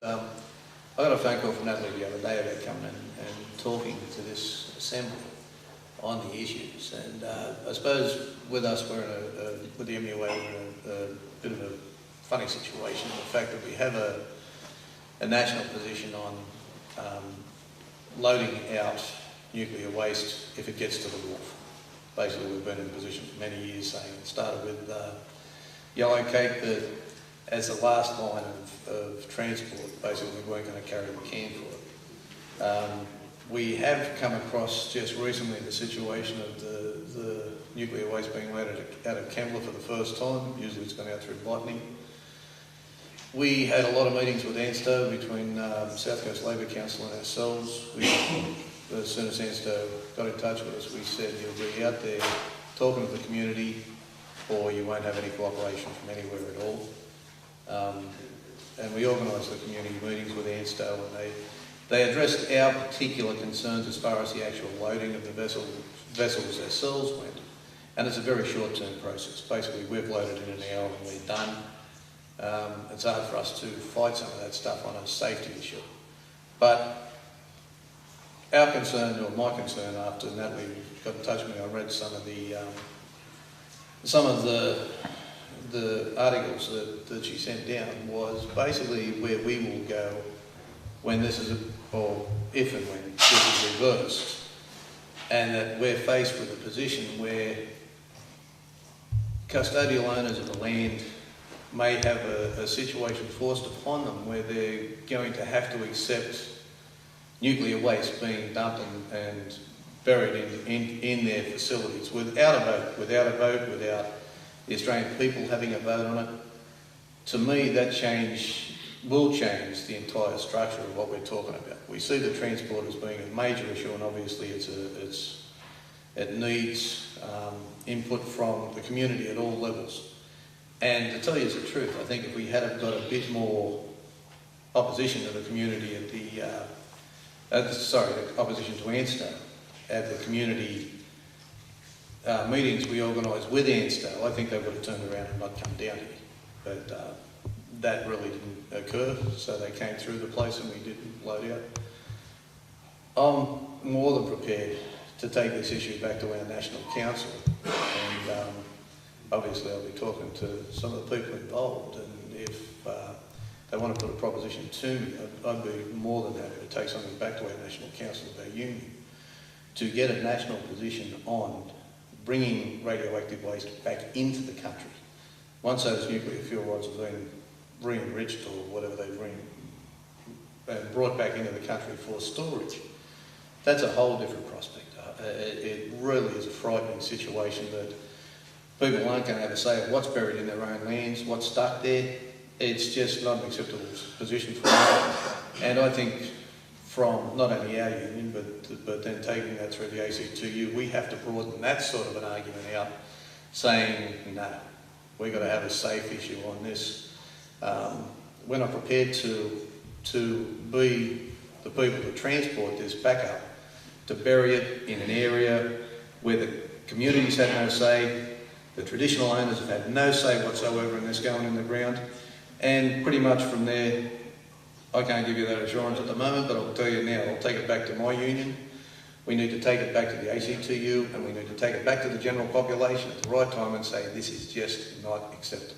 I got a phone call from Natalie the other day about coming in and talking to this assembly on the issues, and I suppose with us with the MUA we're in a bit of a funny situation. The fact that we have a national position on loading out nuclear waste if it gets to the wharf. Basically, we've been in a position for many years saying it started with yellow cake that as the last line of transport, basically we weren't going to carry the can for it. We have come across just recently the situation of the nuclear waste being loaded out of Kembla for the first time. Usually it's gone out through Botany. We had a lot of meetings with ANSTO between South Coast Labor Council and ourselves. As soon as ANSTO got in touch with us, we said you'll be out there talking to the community or you won't have any cooperation from anywhere at all. And we organised the community meetings with ANSTO, and they addressed our particular concerns as far as the actual loading of the vessels themselves went. And it's a very short-term process. Basically, we've loaded in an hour and we're done. It's hard for us to fight some of that stuff on a safety issue. But our concern, or my concern, after Natalie got in touch with me, I read some of the articles that she sent down, was basically where we will go when this is, or if and when this is reversed, and that we're faced with a position where custodial owners of the land may have a situation forced upon them where they're going to have to accept nuclear waste being dumped and buried in their facilities without a vote, without the Australian people having a vote on it. To me, that will change the entire structure of what we're talking about. We see the transport as being a major issue, and obviously it needs input from the community at all levels. And to tell you the truth, I think if we had got a bit more opposition to the community opposition to ANSTO at the community meetings we organised with ANSTO, I think they would have turned around and not come down here. But that really didn't occur, so they came through the place and we didn't load out. I'm more than prepared to take this issue back to our National Council, and obviously I'll be talking to some of the people involved, and if they want to put a proposition to me, I'd be more than happy to take something back to our National Council of our union to get a national position on bringing radioactive waste back into the country. Once those nuclear fuel rods have been re-enriched or whatever they've brought back into the country for storage, that's a whole different prospect. It really is a frightening situation that people aren't going to have a say of what's buried in their own lands, what's stuck there. It's just not an acceptable position for them. And I think from not only our union, but then taking that through the ACTU, we have to broaden that sort of an argument out, saying, no, we've got to have a safe issue on this. We're not prepared to be the people to transport this back up, to bury it in an area where the communities had no say, the traditional owners have had no say whatsoever in this going in the ground, and pretty much from there, I can't give you that assurance at the moment, but I'll tell you now, I'll take it back to my union. We need to take it back to the ACTU, and we need to take it back to the general population at the right time and say this is just not acceptable.